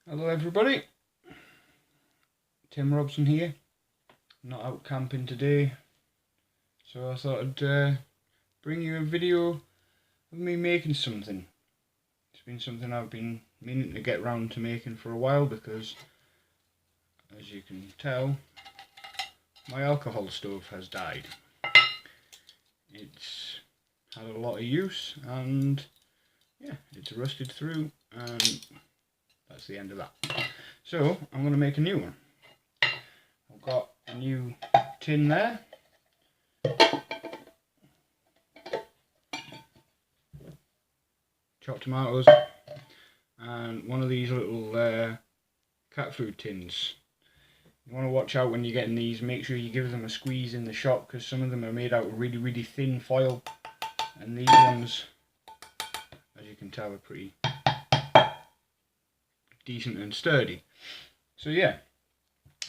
Hello everybody, Tim Robson here. Not out camping today, so I thought I'd bring you a video of me making something. It's been something I've been meaning to get round to making for a while because, as you can tell, my alcohol stove has died. It's had a lot of use and yeah, it's rusted through and that's the end of that. So I'm going to make a new one. I've got a new tin there. Chopped tomatoes and one of these little cat food tins. You want to watch out when you're getting these, make sure you give them a squeeze in the shop because some of them are made out of really thin foil and these ones, as you can tell, are pretty decent and sturdy. So yeah,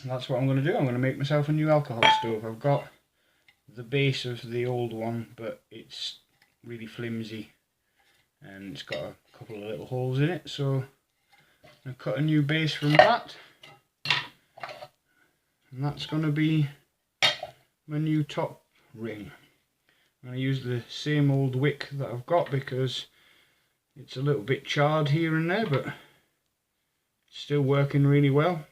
that's what I'm going to do. I'm going to make myself a new alcohol stove. I've got the base of the old one, but it's really flimsy and it's got a couple of little holes in it, so I'm going to cut a new base from that, and that's going to be my new top ring. I'm going to use the same old wick that I've got because it's a little bit charred here and there, but it's still working really well.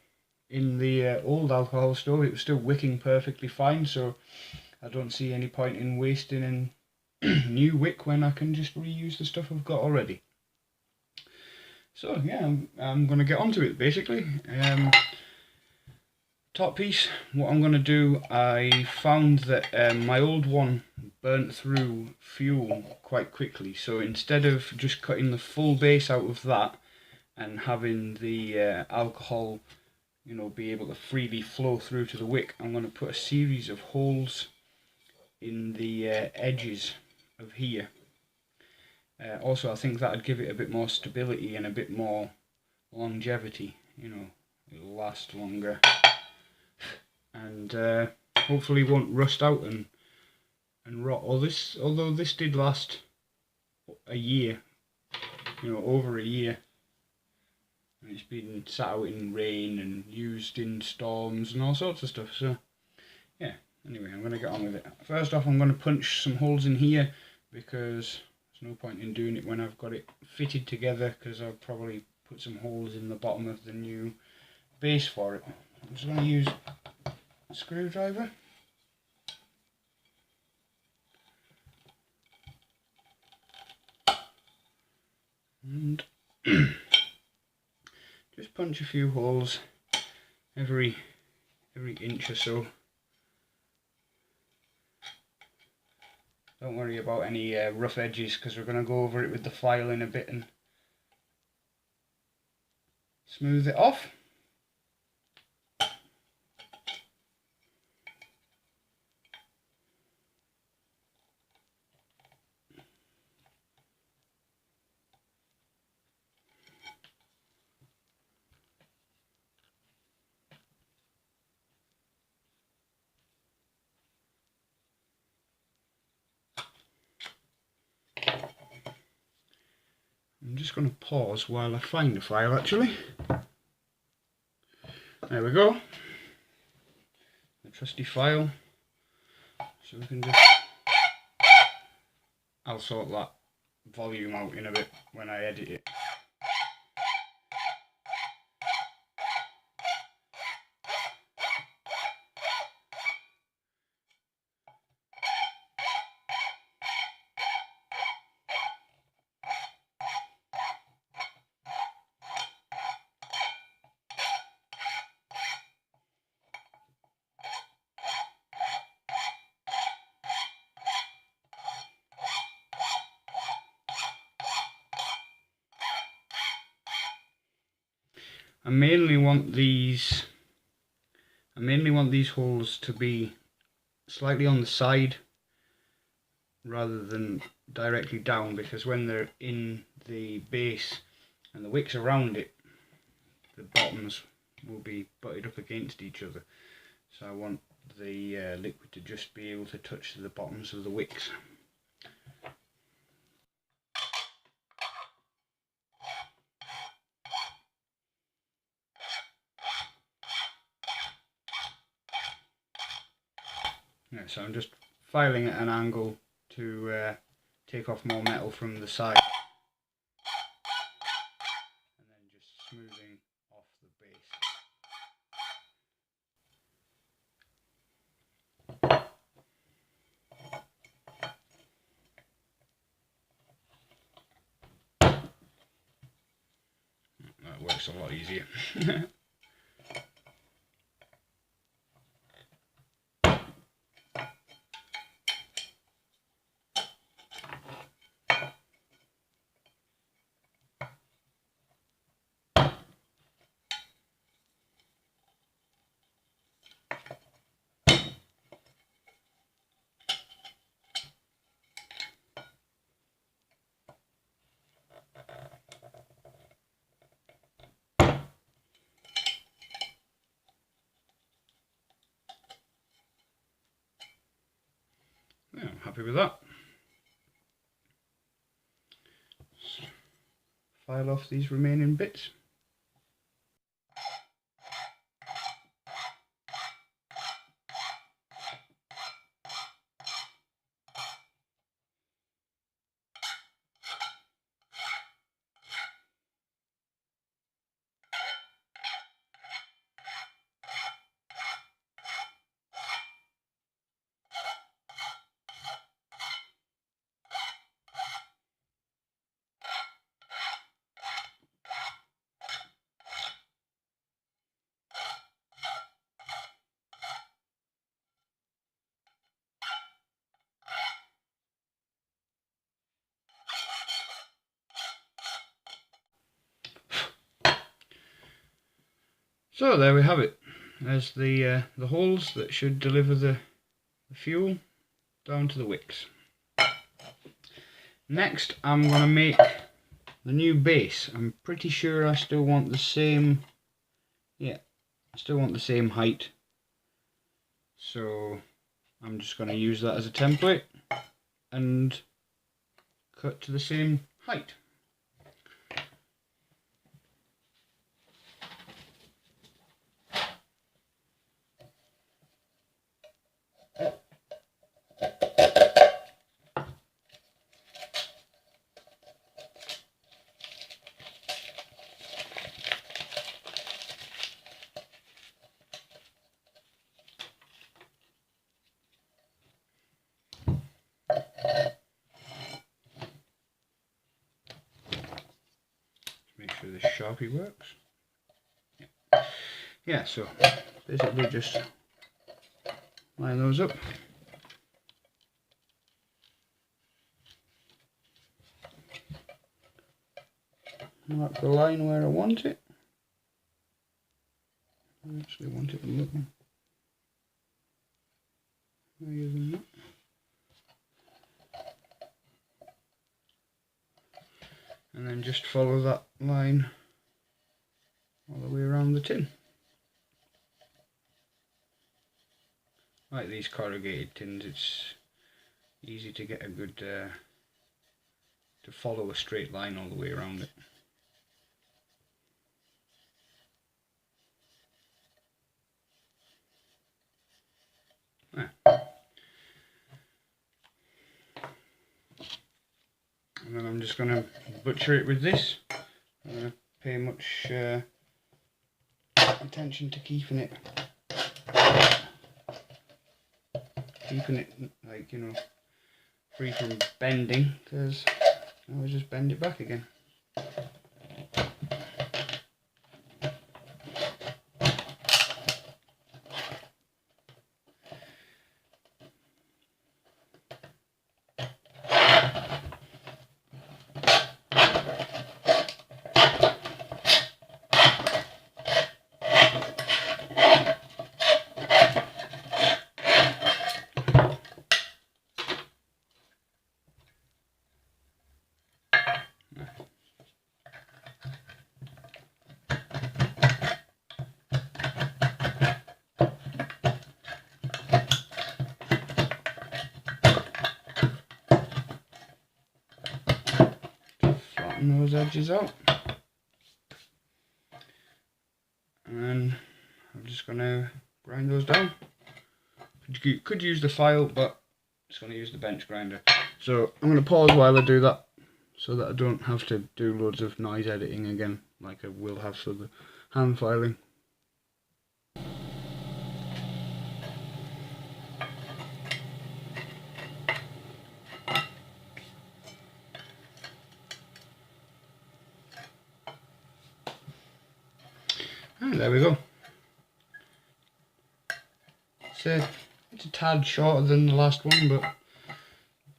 In the old alcohol stove it was still wicking perfectly fine, so I don't see any point in wasting a new wick when I can just reuse the stuff I've got already. So yeah, I'm going to get onto it basically. Top piece, what I'm going to do, I found that my old one burnt through fuel quite quickly, so instead of just cutting the full base out of that and having the alcohol, you know, be able to freely flow through to the wick, I'm going to put a series of holes in the edges of here. Also, I think that'd give it a bit more stability and a bit more longevity, you know, it'll last longer and hopefully won't rust out and rot. Although this did last a year, you know, over a year, and it's been sat out in rain and used in storms and all sorts of stuff, so yeah. Anyway, I'm going to get on with it. First off, I'm going to punch some holes in here because there's no point in doing it when I've got it fitted together, because I'll probably put some holes in the bottom of the new base for it. I'm just going to use a screwdriver. And just punch a few holes every inch or so. Don't worry about any rough edges because we're going to go over it with the file in a bit and smooth it off. I'm just going to pause while I find the file actually. There we go. The trusty file. So we can just... I'll sort that volume out in a bit when I edit it. I mainly want these holes to be slightly on the side rather than directly down, because when they're in the base and the wicks around it, the bottoms will be butted up against each other. So I want the liquid to just be able to touch the bottoms of the wicks. Yeah, so I'm just filing at an angle to take off more metal from the side, and then just smoothing off the base. That works a lot easier. Yeah, I'm happy with that. File off these remaining bits. So there we have it. There's the holes that should deliver the fuel down to the wicks. Next I'm going to make the new base. I'm pretty sure I still want the same, yeah, I still want the same height. So I'm just going to use that as a template and cut to the same height. Make sure the Sharpie works. Yeah, so basically just line those up. Mark the line where I want it. I actually want it a little higher than that. And then just follow that line all the way around the tin. Like these corrugated tins, it's easy to get a good, to follow a straight line all the way around it. And then I'm just going to butcher it with this. I'm going to pay much attention to keeping it like, you know, free from bending, because I will just bend it back again. Flatten those edges out. And then I'm just going to grind those down. Could use the file, but just going to use the bench grinder. So I'm going to pause while I do that, so that I don't have to do loads of noise editing again, like I will have for the hand filing. And there we go. So it's a tad shorter than the last one, but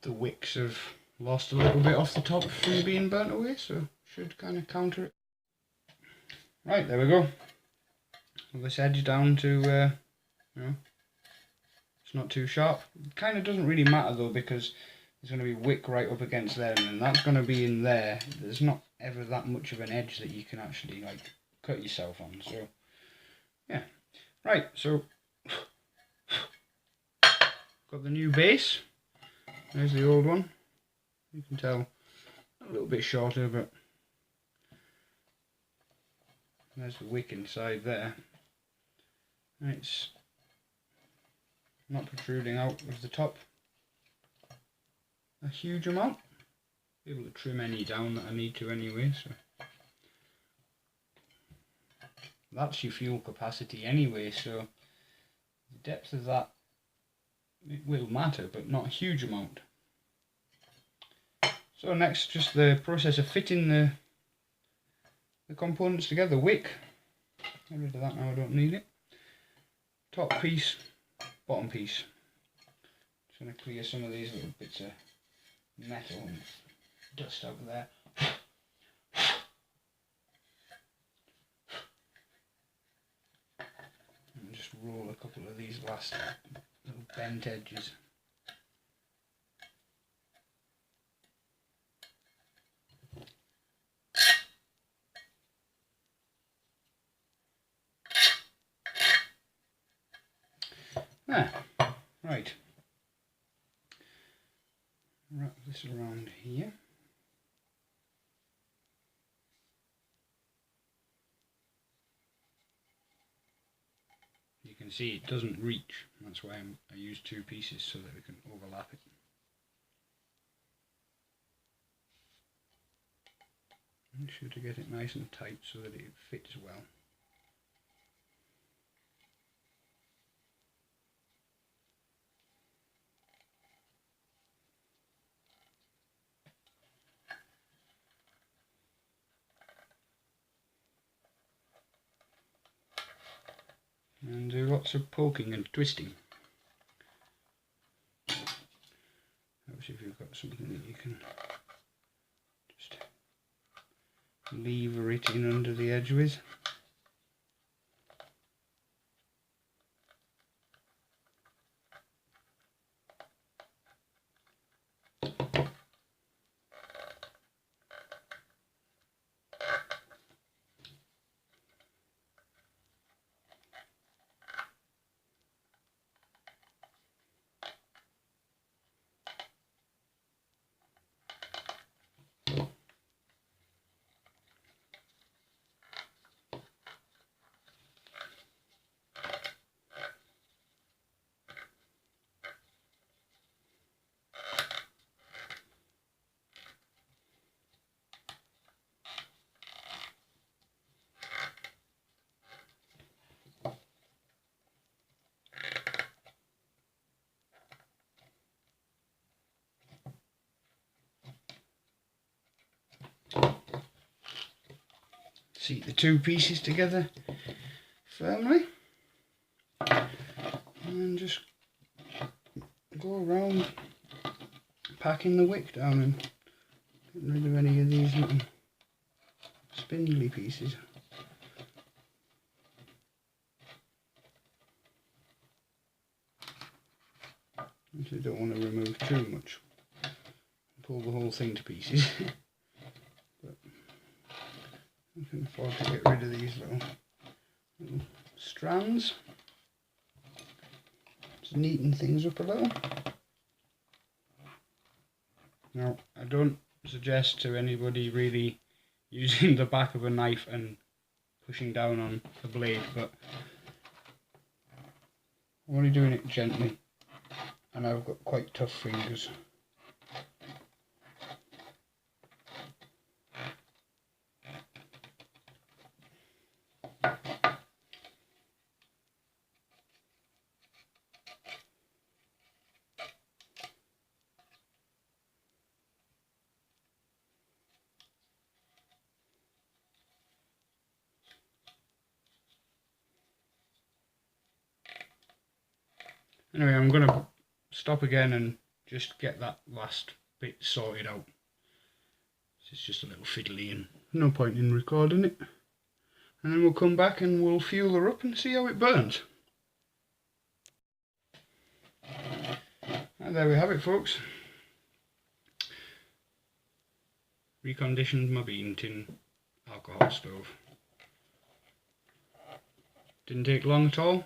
the wicks have lost a little bit off the top from being burnt away, so should kind of counter it. Right, there we go. This edge down to, you know, it's not too sharp. It kind of doesn't really matter though, because there's going to be wick right up against there, and then that's going to be in there. There's not ever that much of an edge that you can actually like cut yourself on. So yeah, right. So got the new base. There's the old one. You can tell a little bit shorter, but there's the wick inside there. It's not protruding out of the top a huge amount. Be able to trim any down that I need to anyway, so that's your fuel capacity anyway, so the depth of that, it will matter, but not a huge amount. So next, just the process of fitting the components together. Wick, get rid of that now, I don't need it. Top piece, bottom piece. Just going to clear some of these little bits of metal and dust over there. And just roll a couple of these last little bent edges. There, right. Wrap this around here. You can see it doesn't reach. That's why I use two pieces so that we can overlap it. Make sure to get it nice and tight so that it fits well. And do lots of poking and twisting. Obviously if you've got something that you can just lever it in under the edge with. Seat the two pieces together firmly and just go around packing the wick down and getting rid of any of these little spindly pieces. Actually don't want to remove too much, pull the whole thing to pieces. But I can afford to get rid of these little strands. Just neaten things up a little. Now, I don't suggest to anybody really using the back of a knife and pushing down on the blade, but I'm only doing it gently, and I've got quite tough fingers. Anyway, I'm going to stop again and just get that last bit sorted out. It's just a little fiddly and no point in recording it. And then we'll come back and we'll fuel her up and see how it burns. And there we have it, folks. Reconditioned my bean tin alcohol stove. Didn't take long at all.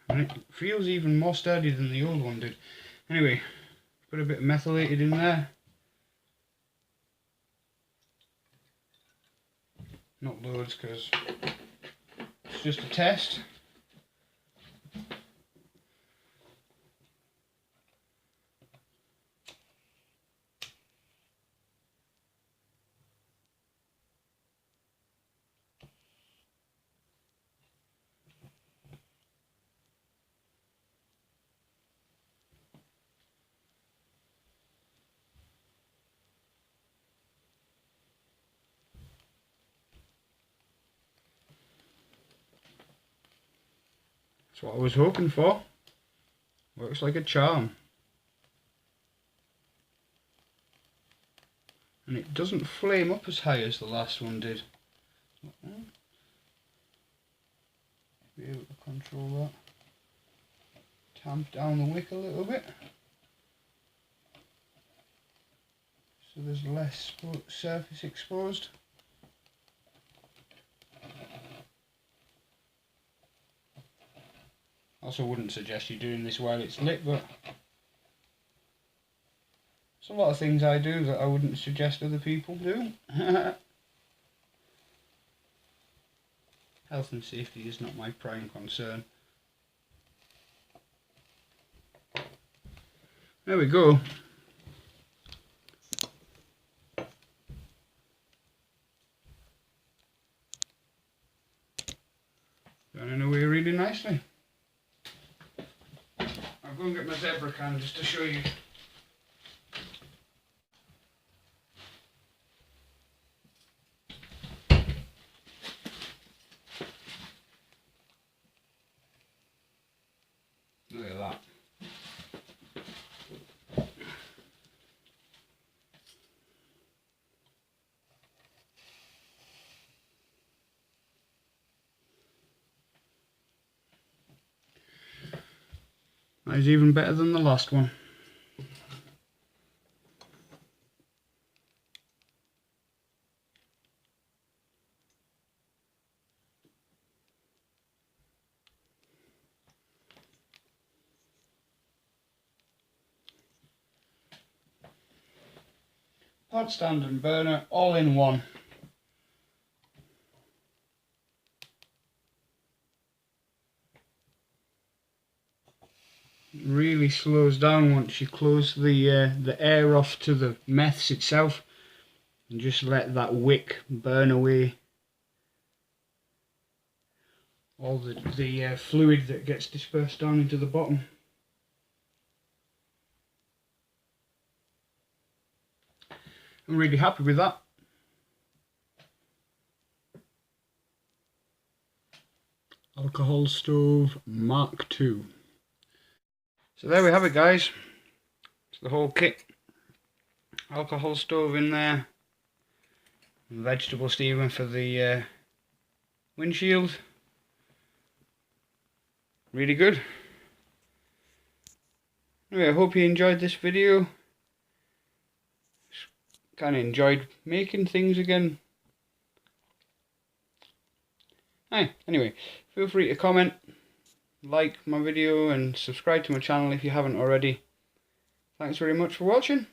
And it feels even more sturdy than the old one did. Anyway, put a bit of methylated in there. Not loads because it's just a test. That's what I was hoping for. Works like a charm. And it doesn't flame up as high as the last one did. Be able to control that. Tamp down the wick a little bit. So there's less surface exposed. Also wouldn't suggest you doing this while it's lit, but there's a lot of things I do that I wouldn't suggest other people do. Health and safety is not my prime concern. There we go. Burning away really nicely. I'll go and get my zebra can just to show you. Look at that. That is even better than the last one. Pot stand and burner all in one. Really slows down once you close the air off to the meths itself and just let that wick burn away all the fluid that gets dispersed down into the bottom. I'm really happy with that. Alcohol stove Mark II. So there we have it, guys. It's the whole kit. Alcohol stove in there. Vegetable steaming for the windshield. Really good. Anyway, I hope you enjoyed this video. Kind of enjoyed making things again. Anyway, feel free to comment, like my video and subscribe to my channel if you haven't already. Thanks very much for watching.